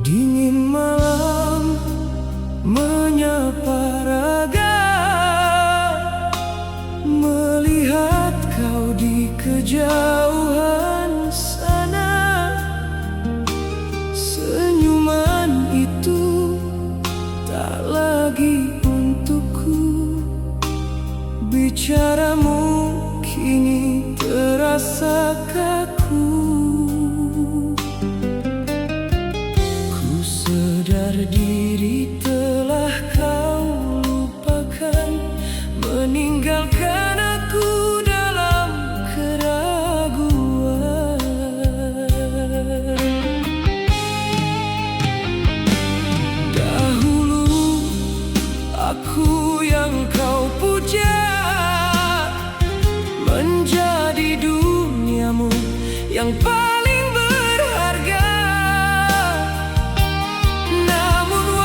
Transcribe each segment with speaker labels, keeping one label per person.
Speaker 1: Dingin malam menyapa raga, melihat kau di kejauhan sana. Senyuman itu tak lagi untukku, bicaramu kini terasa kaku. Sadar diri telah kau lupakan, meninggalkan aku dalam keraguan. Dahulu aku yang kau puja, menjadi duniamu yang paling berharga. Namun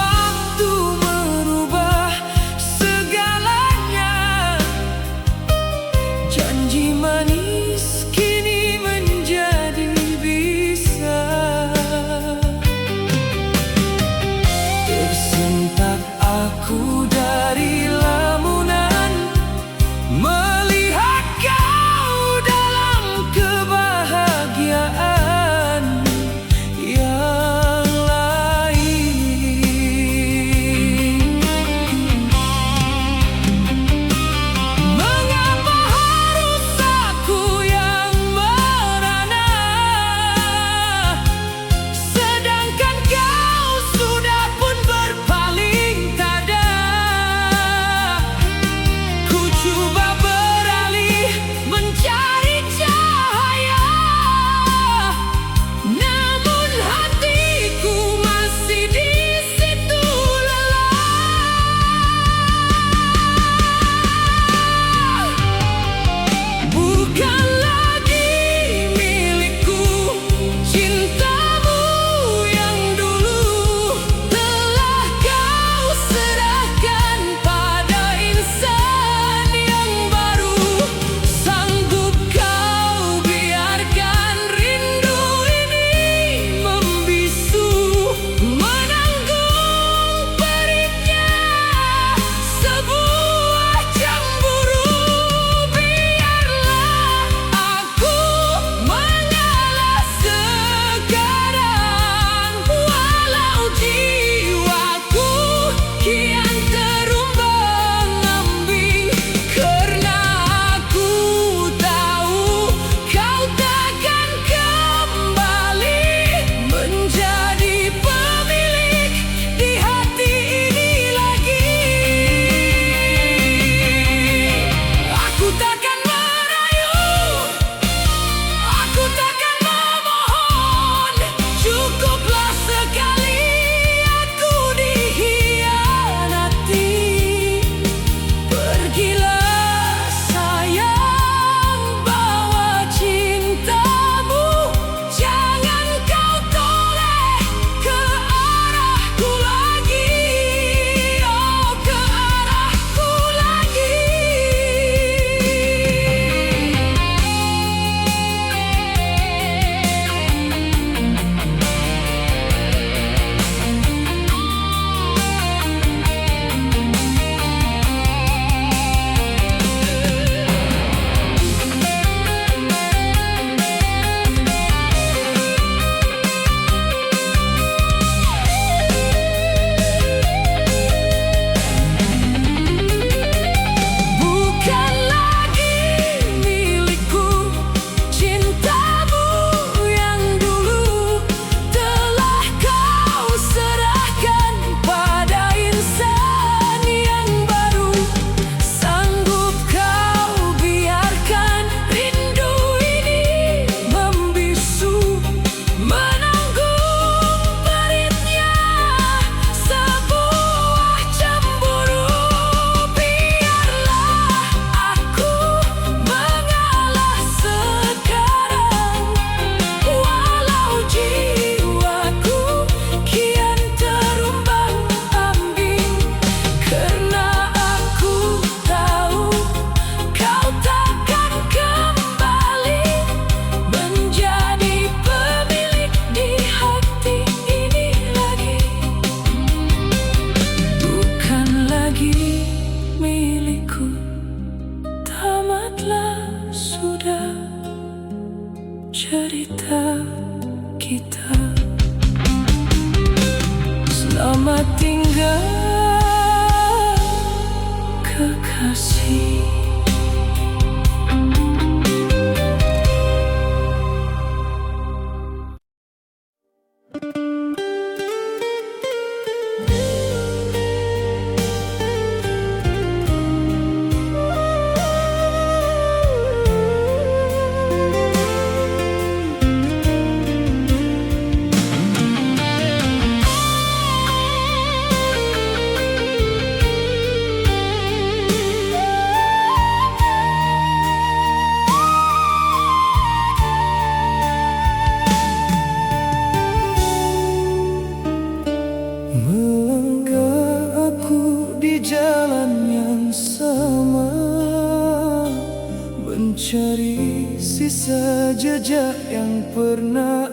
Speaker 1: jejak yang pernah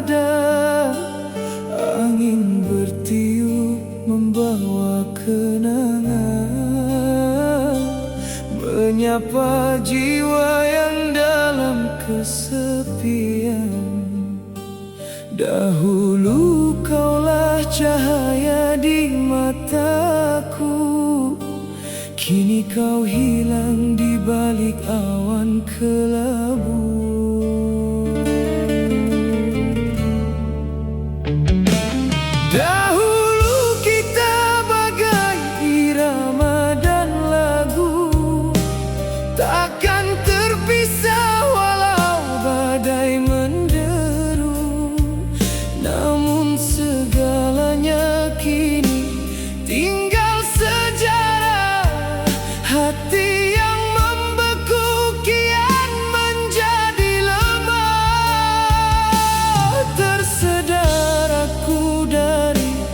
Speaker 1: ada. Angin bertiup membawa kenangan, menyapa jiwa yang dalam kesepian. Dahulu kaulah cahaya di mataku, kini kau hilang di balik awan kelabu. Dahulu kita bagai irama dan lagu, takkan terpisah walau badai menderu. Namun segalanya kini tinggal sejarah. Hati yang membeku kian menjadi lemah. Tersedar aku dari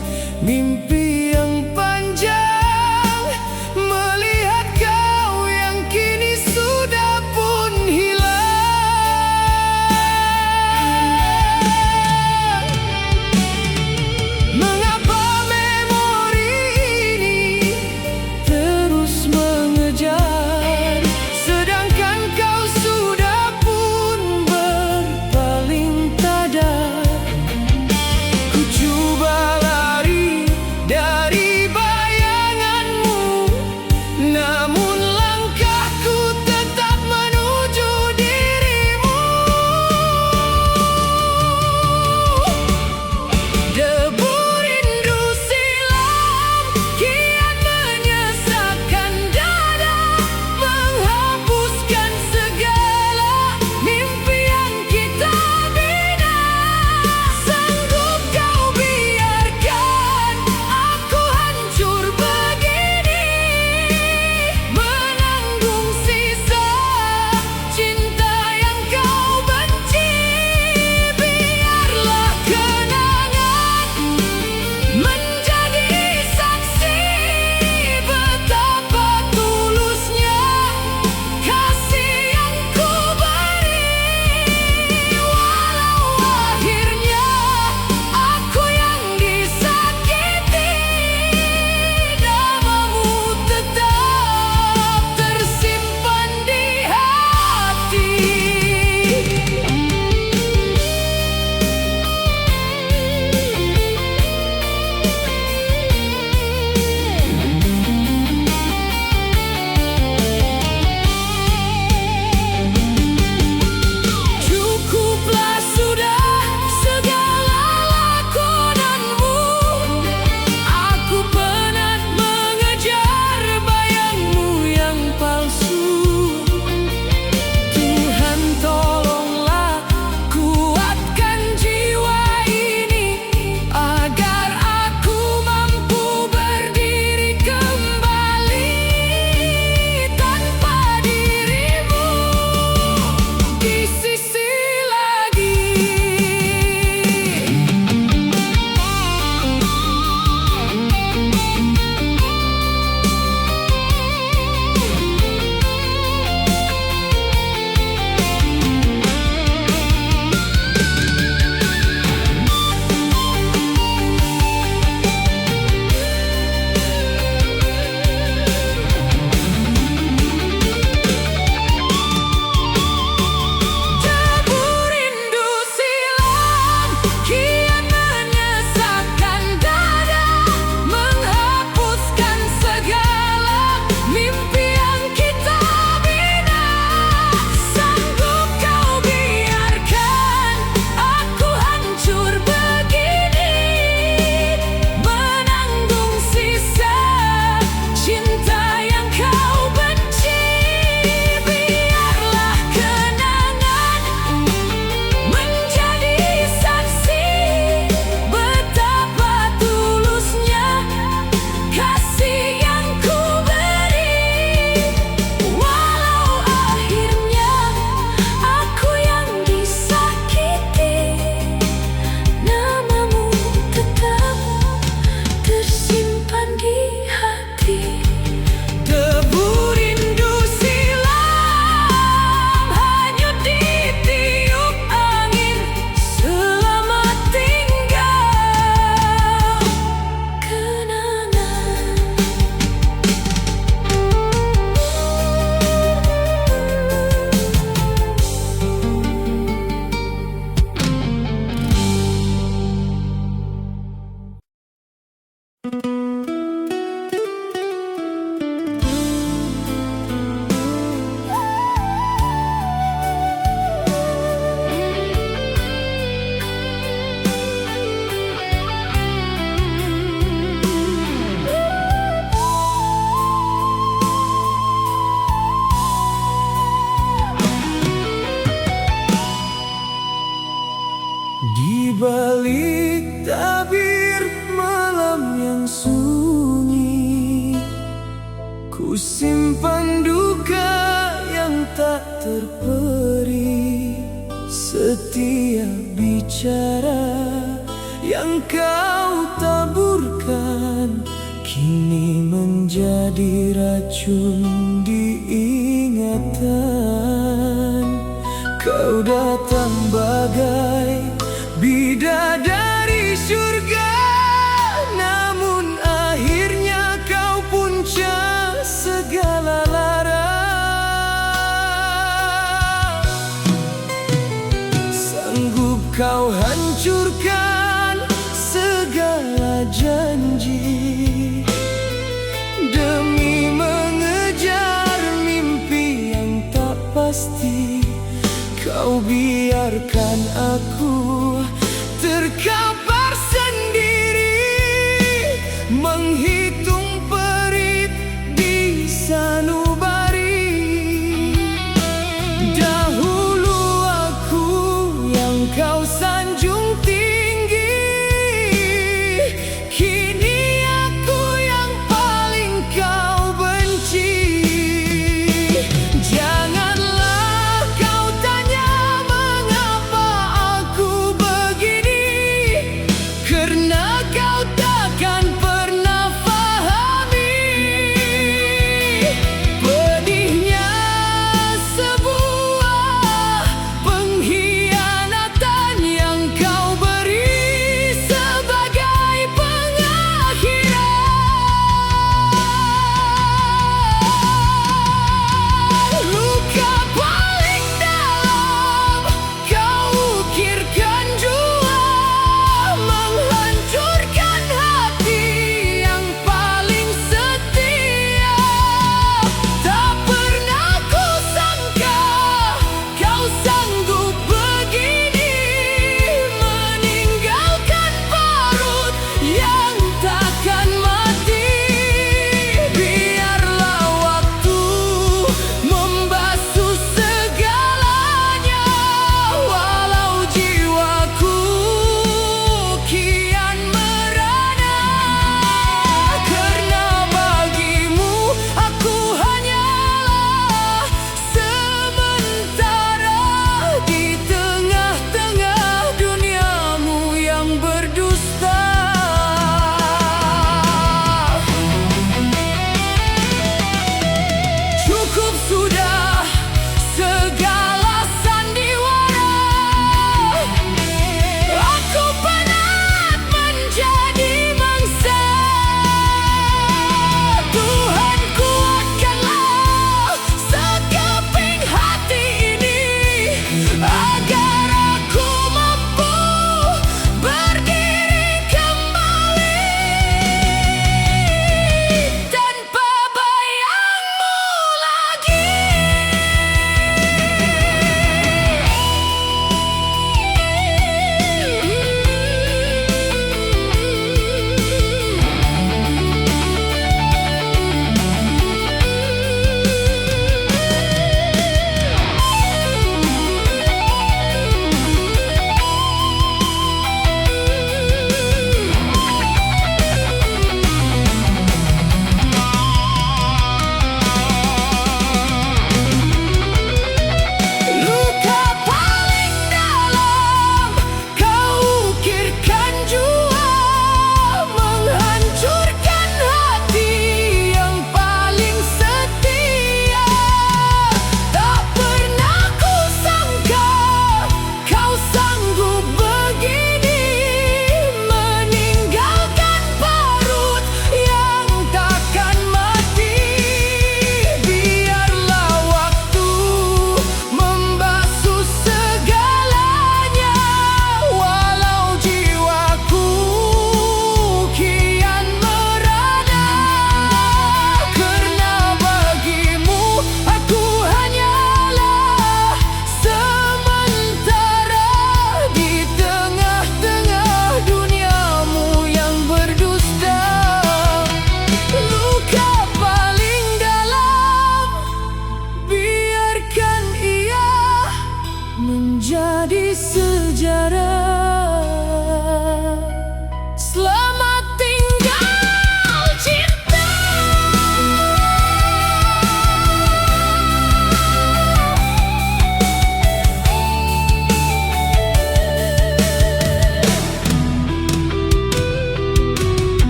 Speaker 1: Di balik tabir malam yang sunyi, ku simpan duka yang tak terperi. Setiap bicara yang kau taburkan kini menjadi racun di ingatan. Kau datang bagai bidadari surga, namun akhirnya kau punca segala lara. Sanggup kau hancurkan segala janji demi mengejar mimpi yang tak pasti. Kau biarkan aku terkapar sendiri, menghitung perit di sanubari. Dahulu aku yang kau sanjung tinggi, kini aku yang paling kau benci. Janganlah kau tanya mengapa aku begini, karena kau takkan pernah fahami pedihnya sebuah pengkhianatan yang kau beri sebagai pengakhiran. Luka paling dalam kau ukirkan jua, menghancurkan hati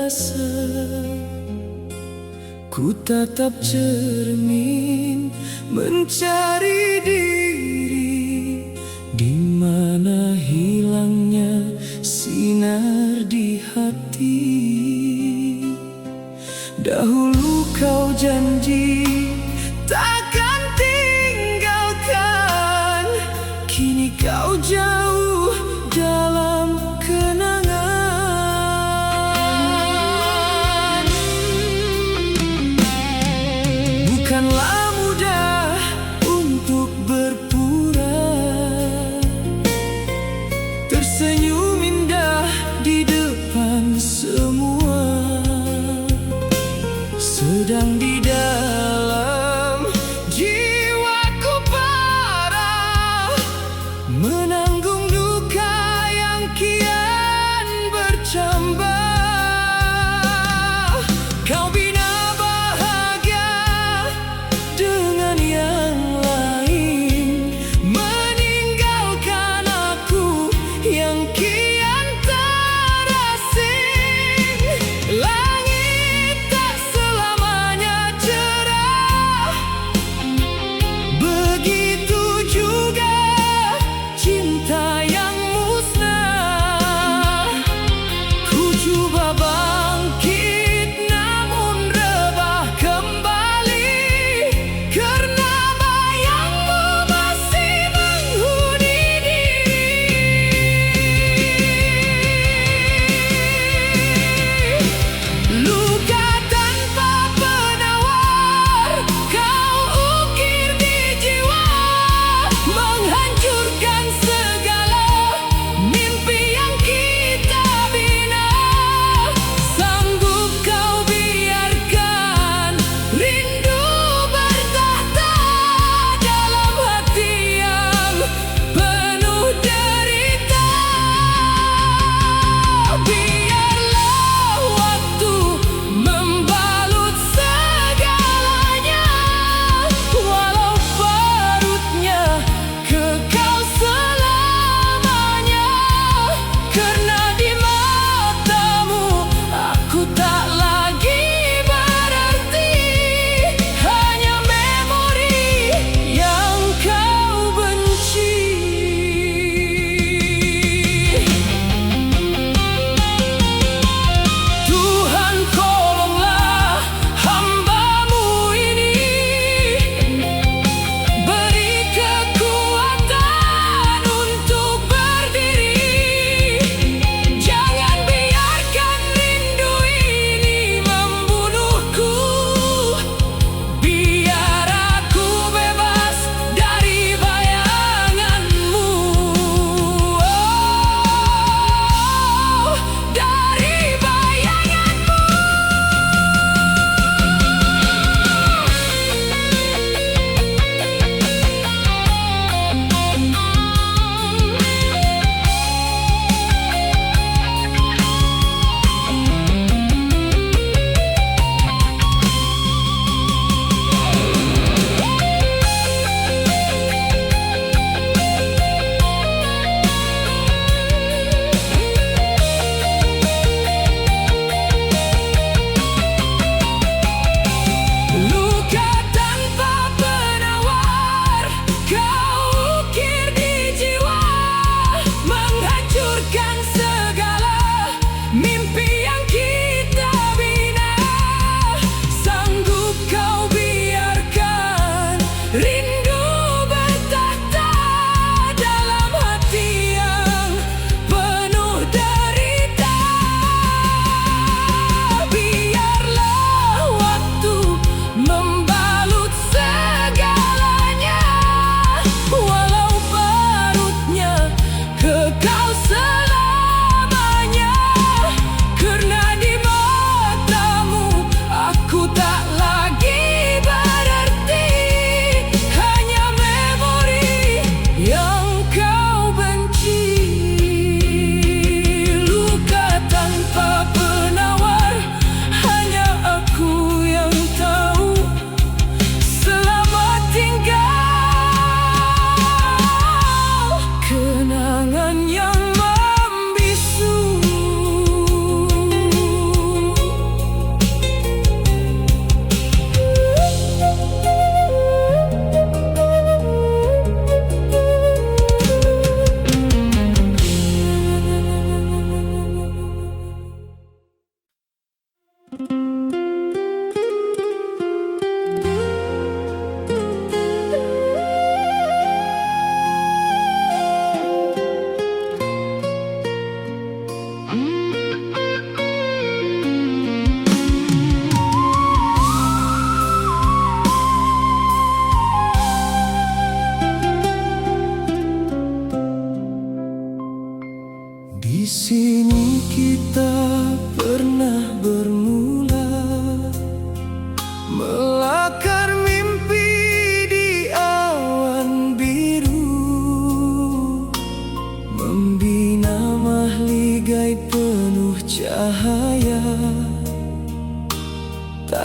Speaker 1: biasa. Ku tatap cermin mencari diri, di mana hilangnya sinar di hati. Dahulu kau janji takkan tinggalkan, kini kau jauh dalam kenangan. Bukanlah mudah untuk berpura, tersenyum indah di depan semua, sedang di dalam jiwaku parah, menanggung duka yang kian bercambah. Kau bina bahagia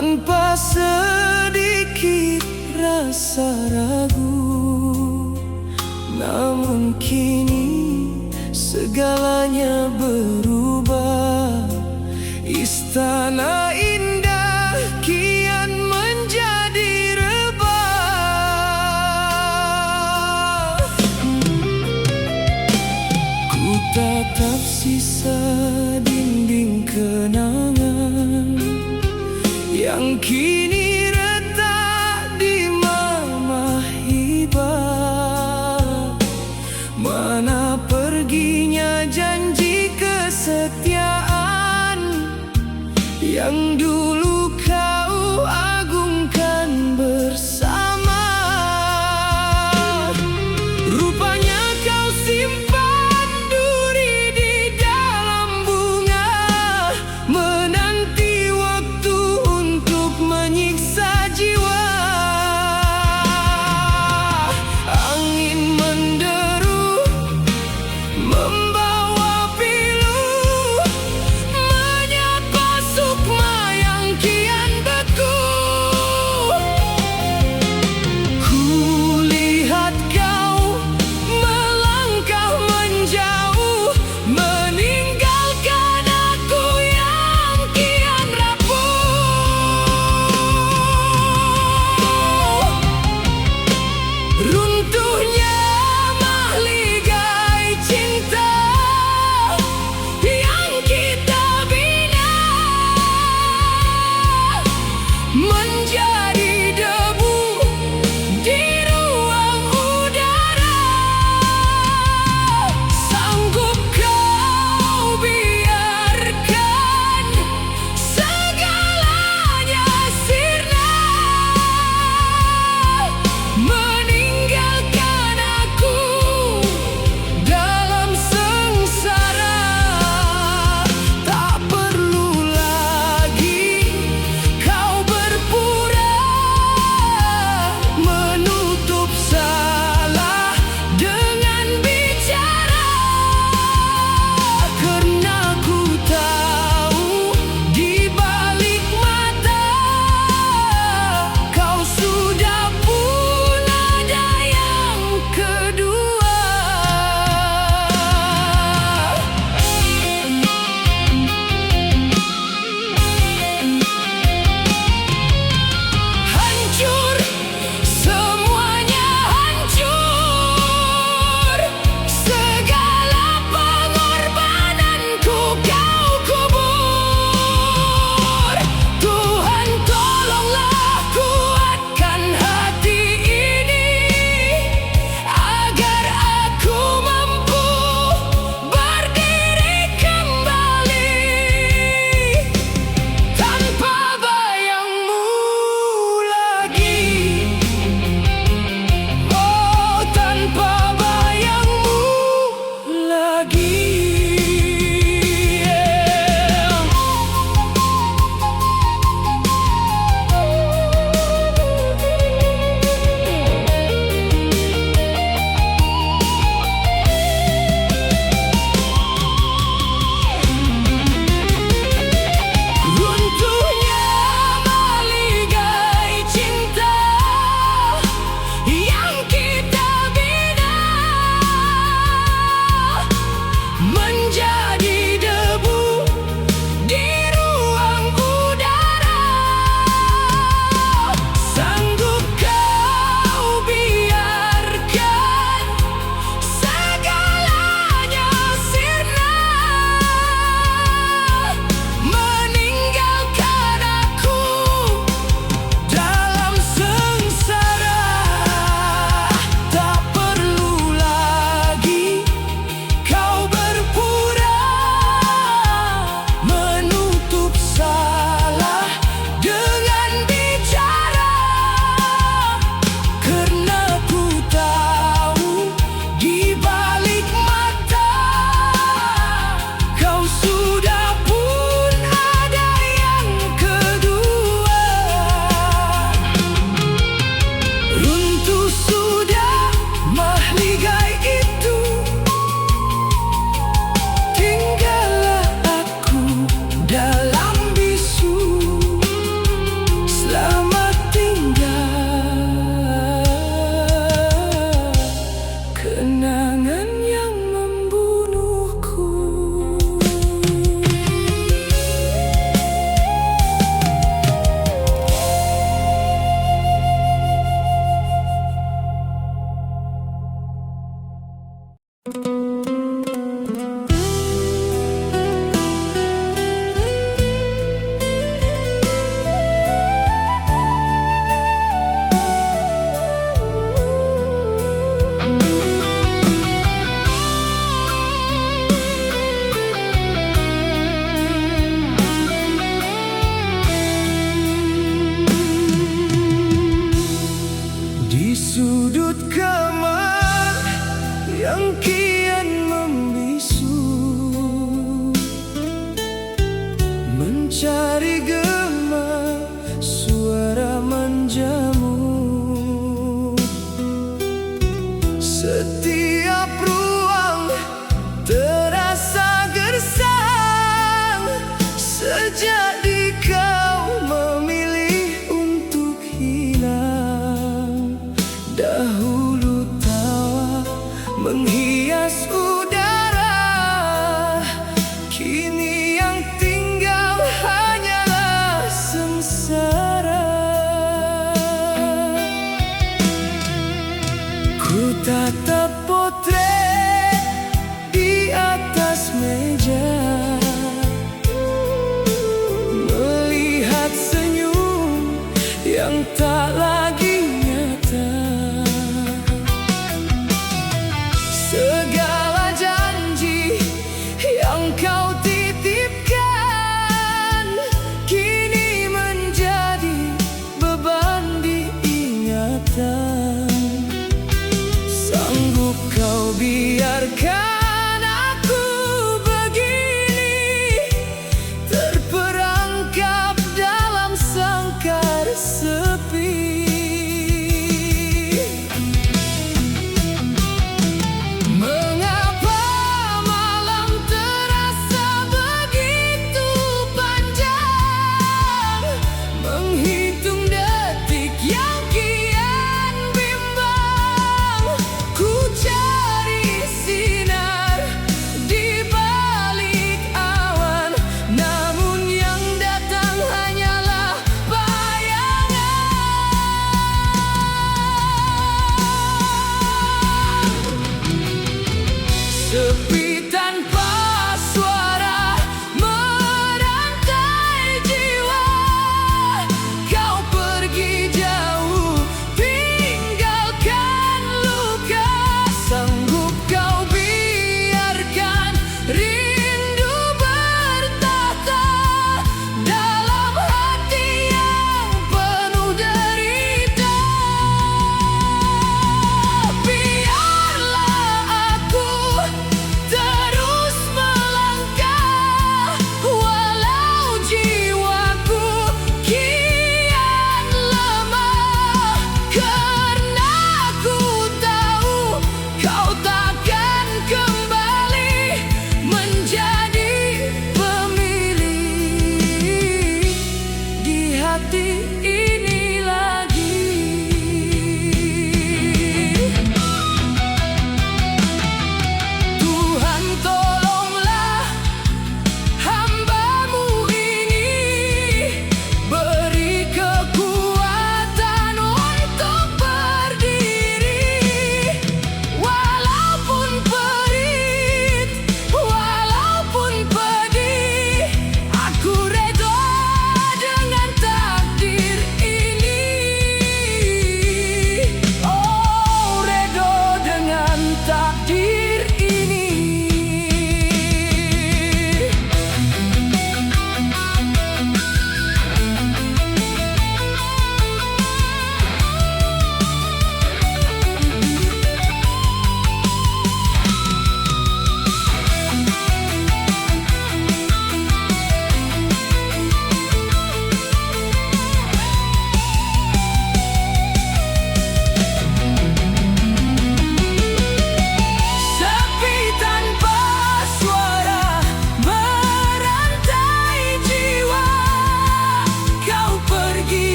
Speaker 1: tanpa sedikit rasa ragu. Namun kini segalanya berubah. Istana indah kian menjadi rebah. Ku tatap sisa dinding kenangan yang kini retak di mamah hibah. Mana perginya janji kesetiaan yang dulu kau agungkan bersama. Rupanya kau simpan duri di dalam bunga, menanti waktu untuk menyiksa jiwa. Angin menderu, membawa pilu, menyapa sukma yang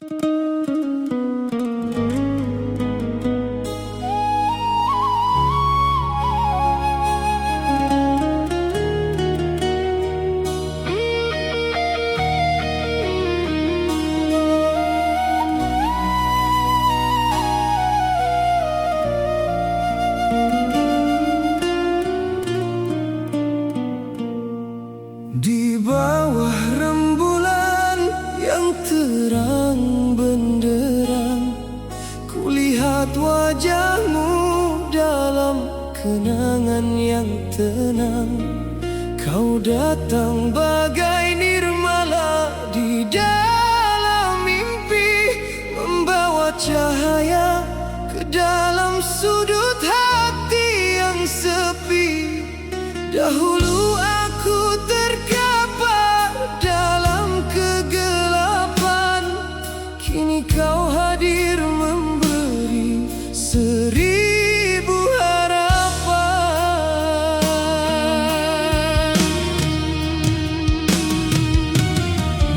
Speaker 1: Di bawah rembulan yang terang benderang, kulihat wajahmu dalam kenangan yang tenang. Kau datang bagai nirmala di dalam mimpi, membawa cahaya ke dalam sudut hati yang sepi. Dahulu aku terkapar dalam kegelapan, kini kau hadir memberi 1000 harapan.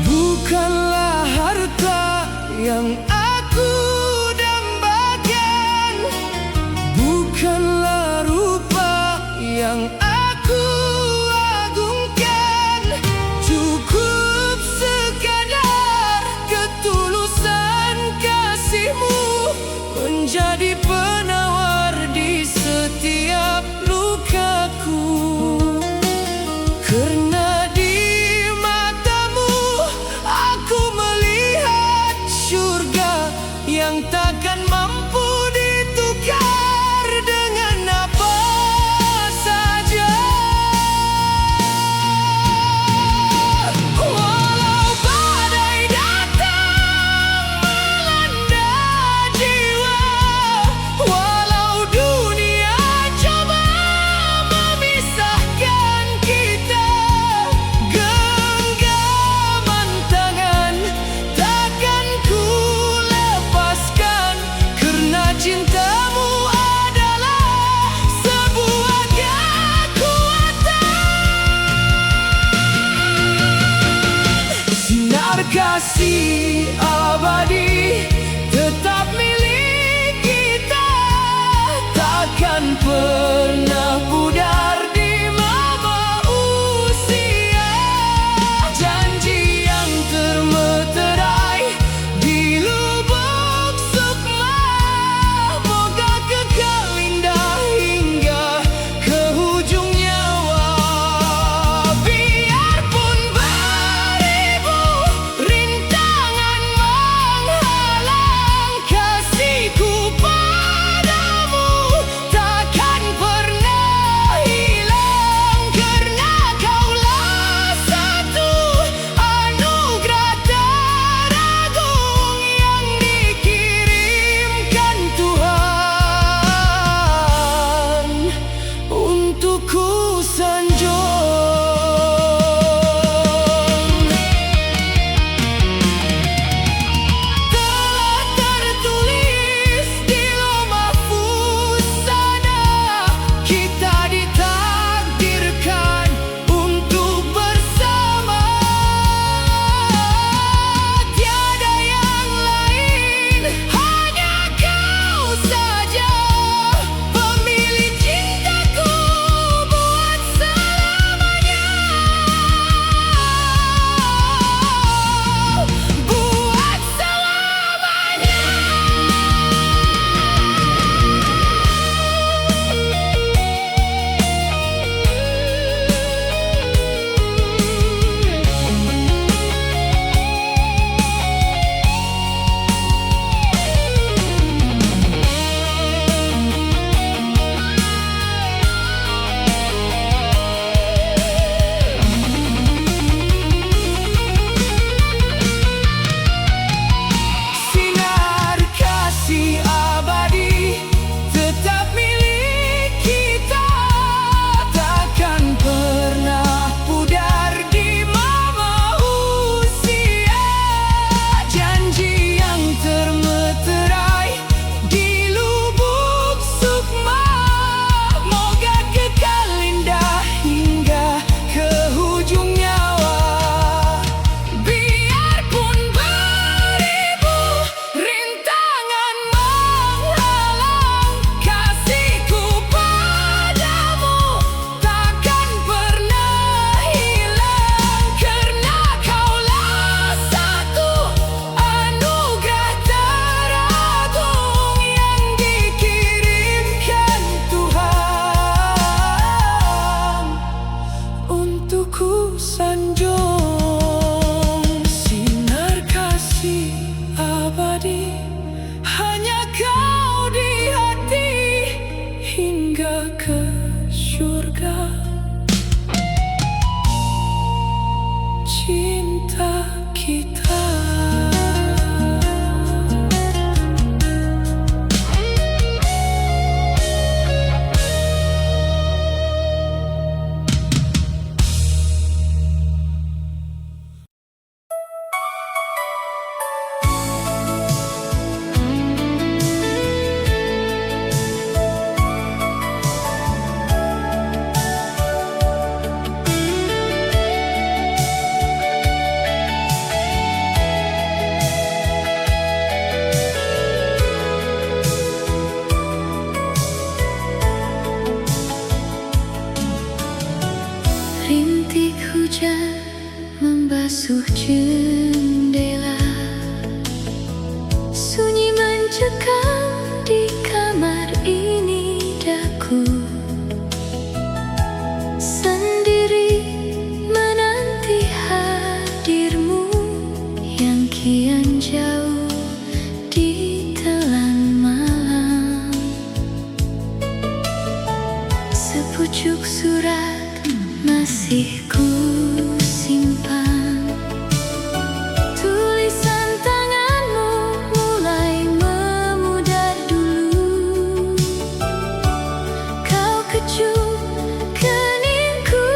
Speaker 1: Bukanlah harta yang aku dambakan, bukanlah rupa yang aku agungkan, cukup sekadar ketulusan kasihmu menjadi penawar di setiap lukaku. Karena di matamu aku melihat surga yang takkan mampu ditukar dengan apa saja. Walau badai datang melanda jiwa, walau dunia coba memisahkan kita, genggaman tangan takkan ku lepaskan. Karena cintamu adalah sebuah kekuatan. Sinar kasih abadi tetap milik kita, takkan pernah pudar di maba usia. Janji yang termeterai di lubuk sukma, moga kekal indah hingga ke hujung nyawa. Biarpun beribu rintangan menghalang, kasihku padamu takkan pernah hilang.
Speaker 2: kian jauh di telan malam. Sepucuk surat masih ku simpan. Tulisan tanganmu mulai memudar dulu. Kau kecup keningku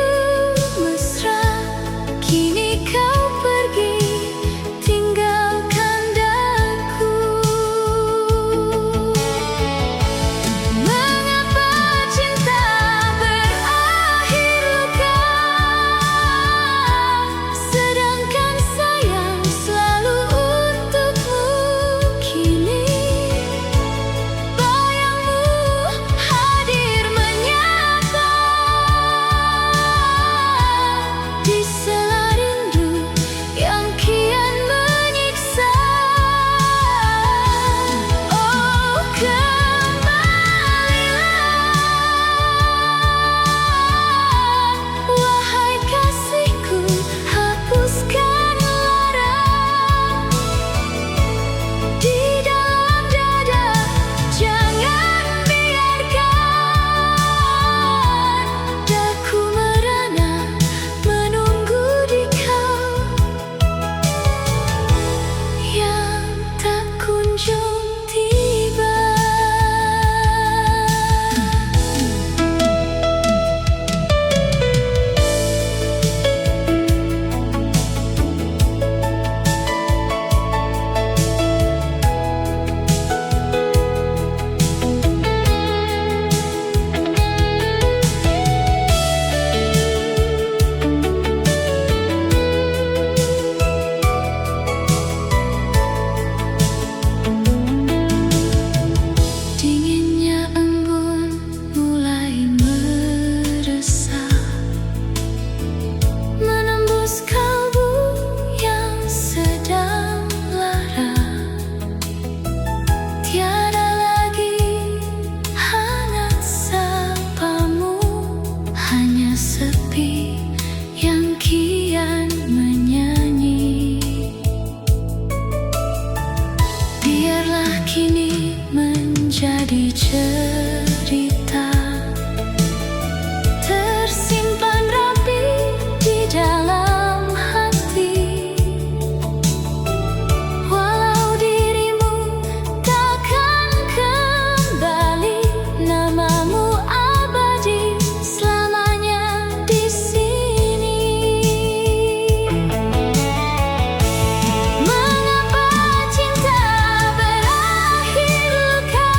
Speaker 2: mesra. Kini kau pergi tinggalkan daku. Mengapa cinta berakhir luka, sedangkan sayang selalu untukmu. Kini bayangmu hadir menyapa di sela rindu yang kian menyiksa. Oh, kembalilah, wahai kasihku, hapuskan lara di dalam dada. Jangan biarkan daku merana menunggu di kau yang tak kunjung tiba. Dinginnya embun mulai meresap, menembus kalbu yang sedang lara. Tiada lagi hangat sapamu, hanya sepi yang kian menyanyi. Biarlah kini menjadi cerita, tersimpan rapi di dalam hati. Walau dirimu takkan kembali, namamu abadi selamanya di sini. Mengapa cinta berakhir luka,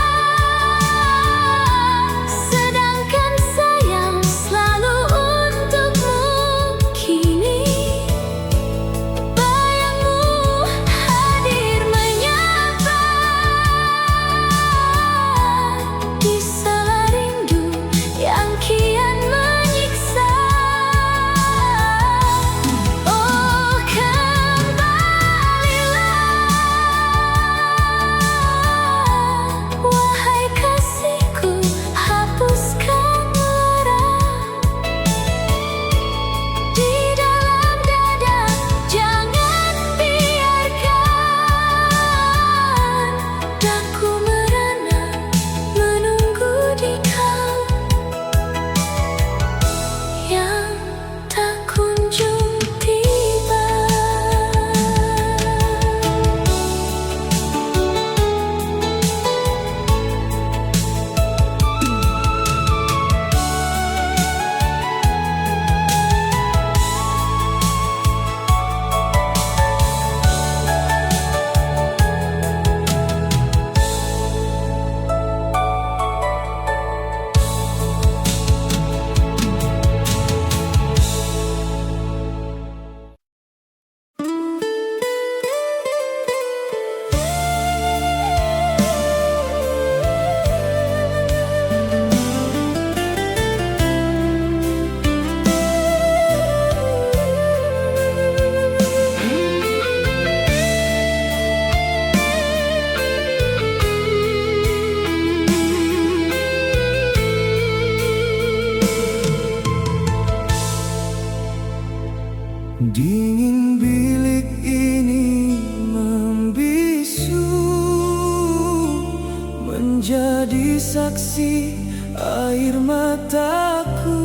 Speaker 1: menjadi saksi air mataku.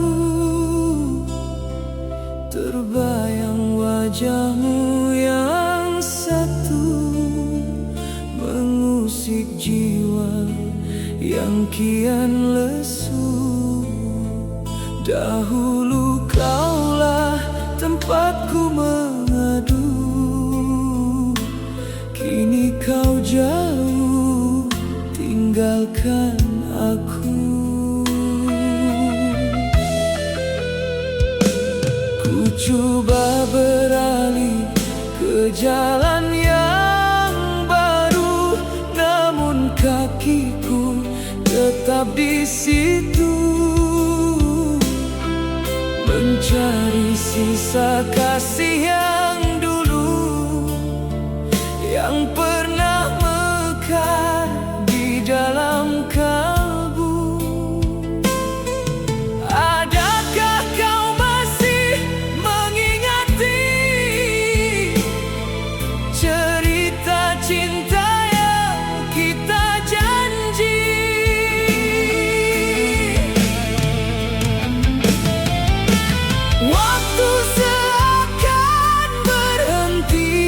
Speaker 1: Terbayang wajahmu yang satu, mengusik jiwa yang kian lesu. Dahulu kaulah tempatku mengadu, kini kau jauh tinggalkan aku. Ku coba beralih ke jalan yang baru, namun kakiku tetap di situ, mencari sisa kasih yang dulu, yang pernah mekar di dalam kalbu. Adakah kau masih mengingati cerita cinta yang kita janji? Waktu seakan berhenti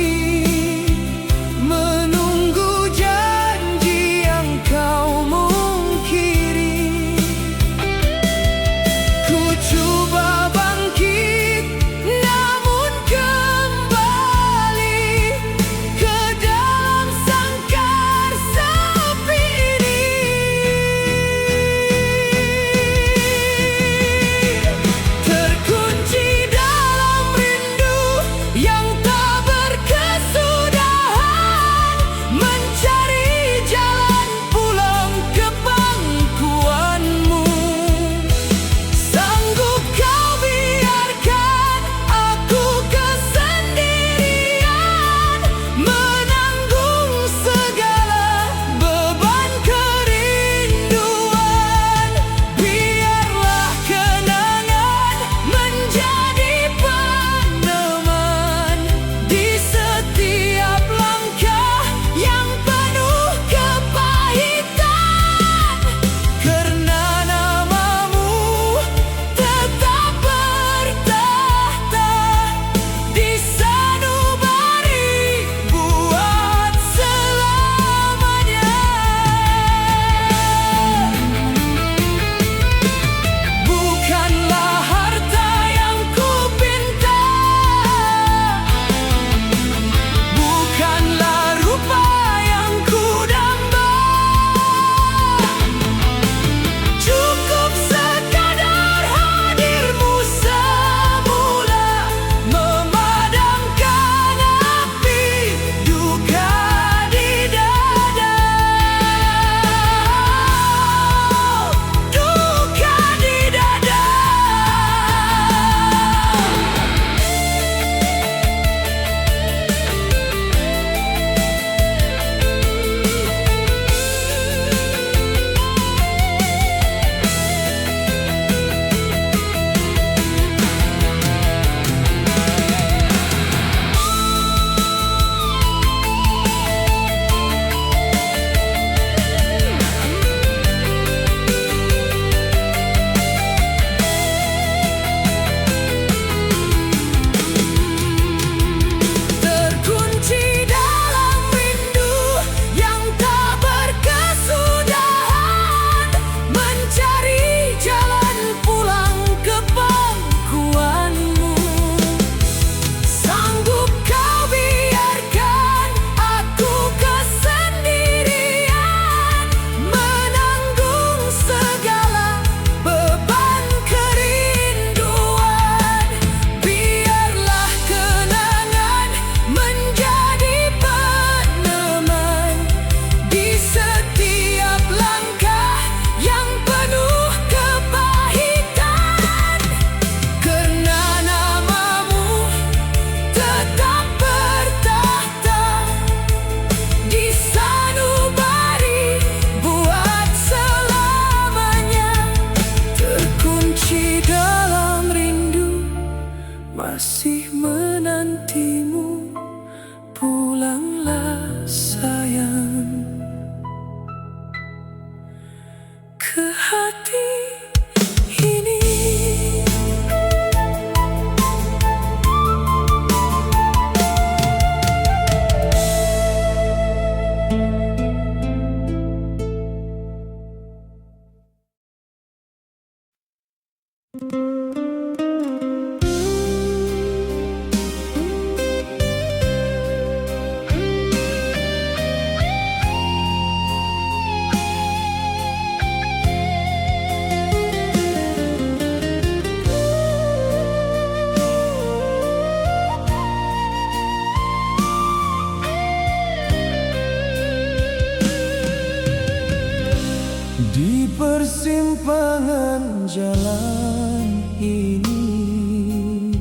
Speaker 1: Di persimpangan jalan ini,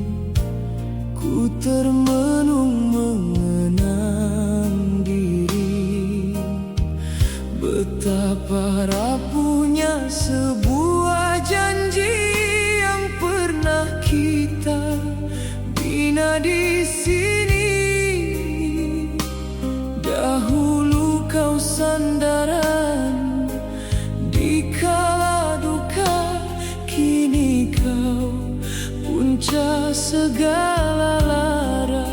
Speaker 1: ku termenung mengenang diri. Betapa rapuhnya sebuah janji yang pernah kita bina di sini. Dahulu kau sandaran di kala duka, kini kau punca segala lara.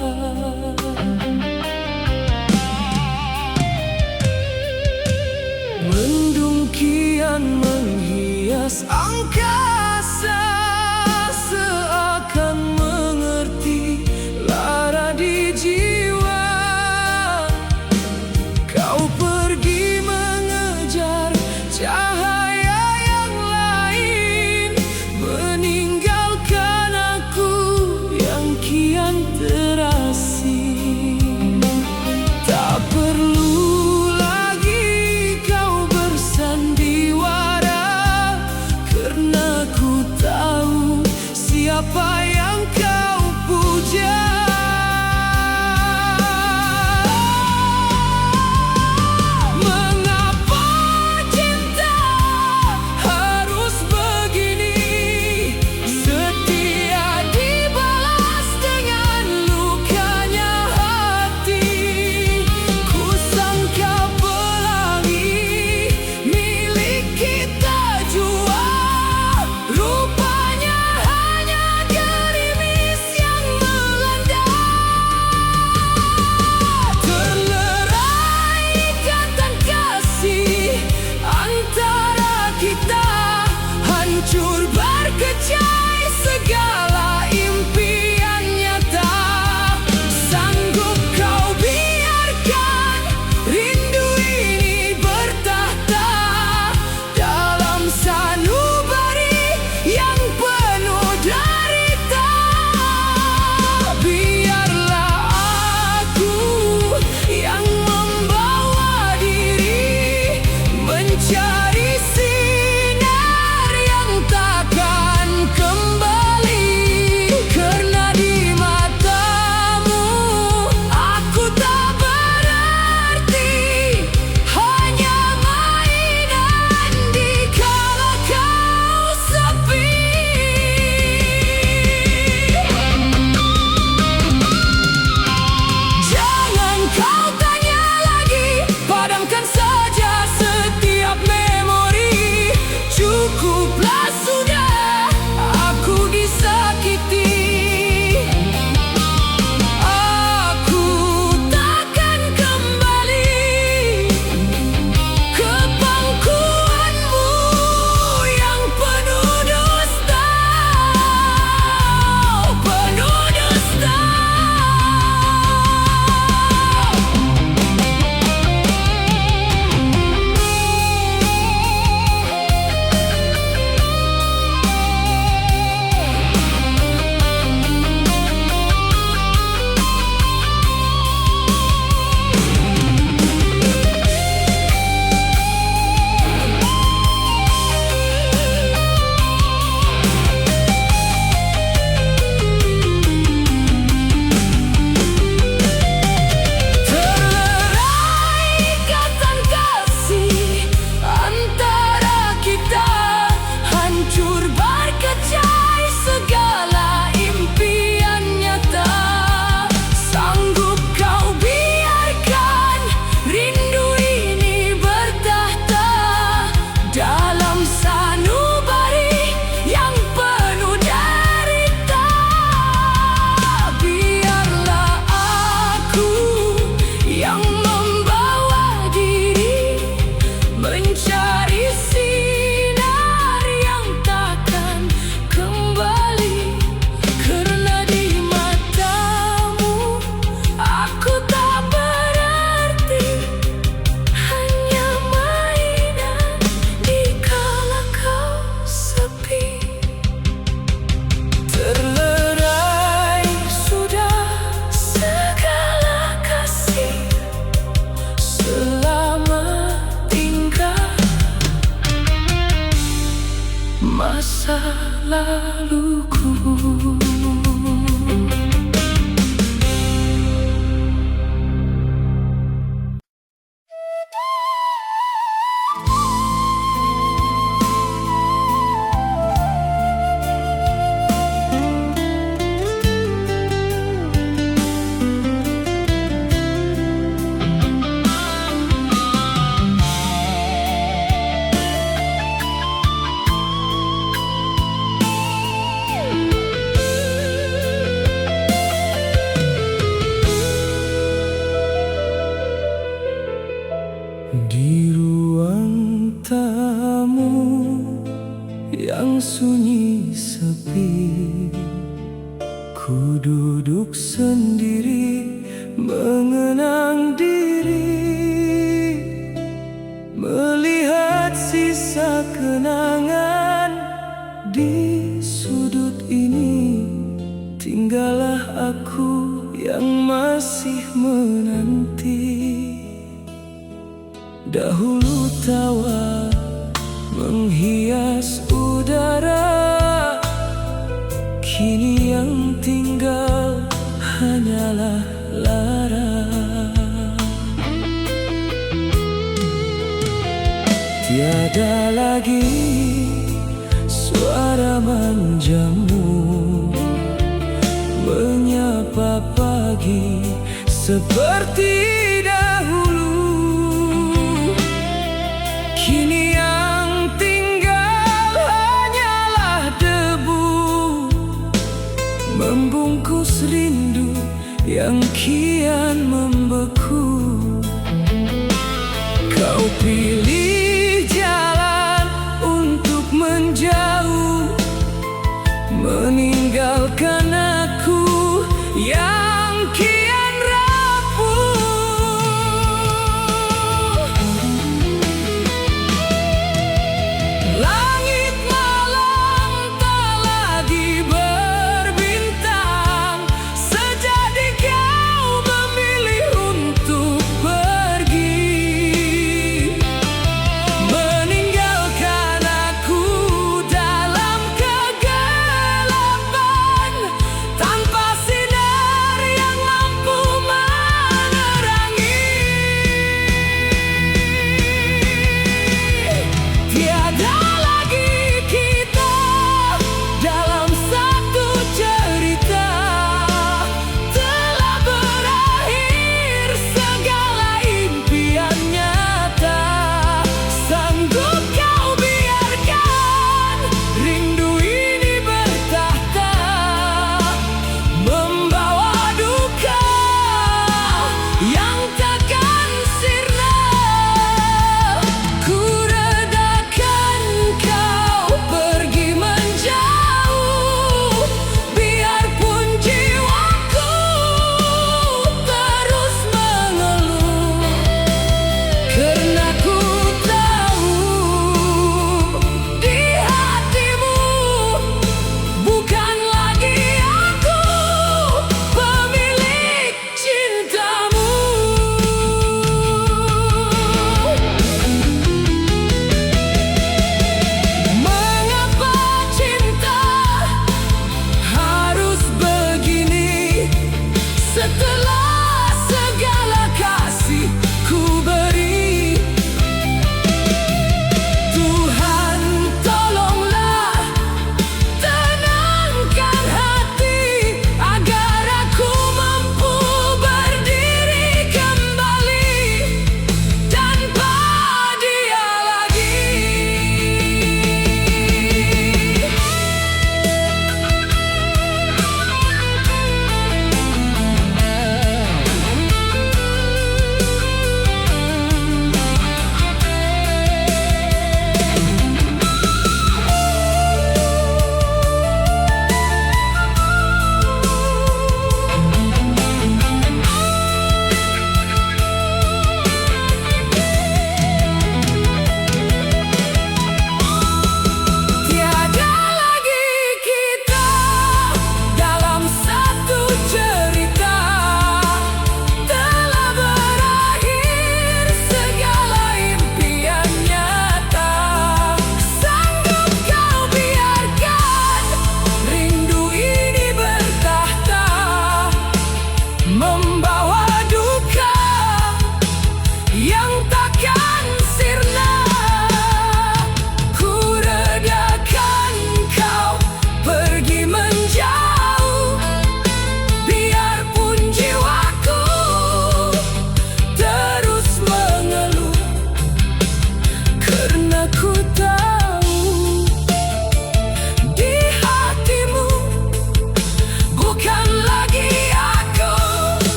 Speaker 1: Mendung kian menghias angkasa, seakan mengerti lara di jiwa. Kau pergi mengejar cahaya yang lain, meninggalkan aku yang kian masa laluku. Di ruang tamu yang sunyi sepi, ku duduk sendiri mengenang diri, melihat sisa kenangan di sudut ini. Tinggallah aku yang masih menanti. Dahulu tawa menghias udara, kini yang tinggal hanyalah lara. Tiada lagi suara manjamu menyapa pagi seperti dahulu. Kini yang tinggal hanyalah debu, membungkus rindu yang kian membeku. Kau pilih jalan untuk menjauh, meninggalkan aku yang kian rapuh. Langit malam tak lagi berbintang, sejadi kau memilih untuk pergi.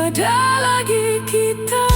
Speaker 1: Tiada lagi kita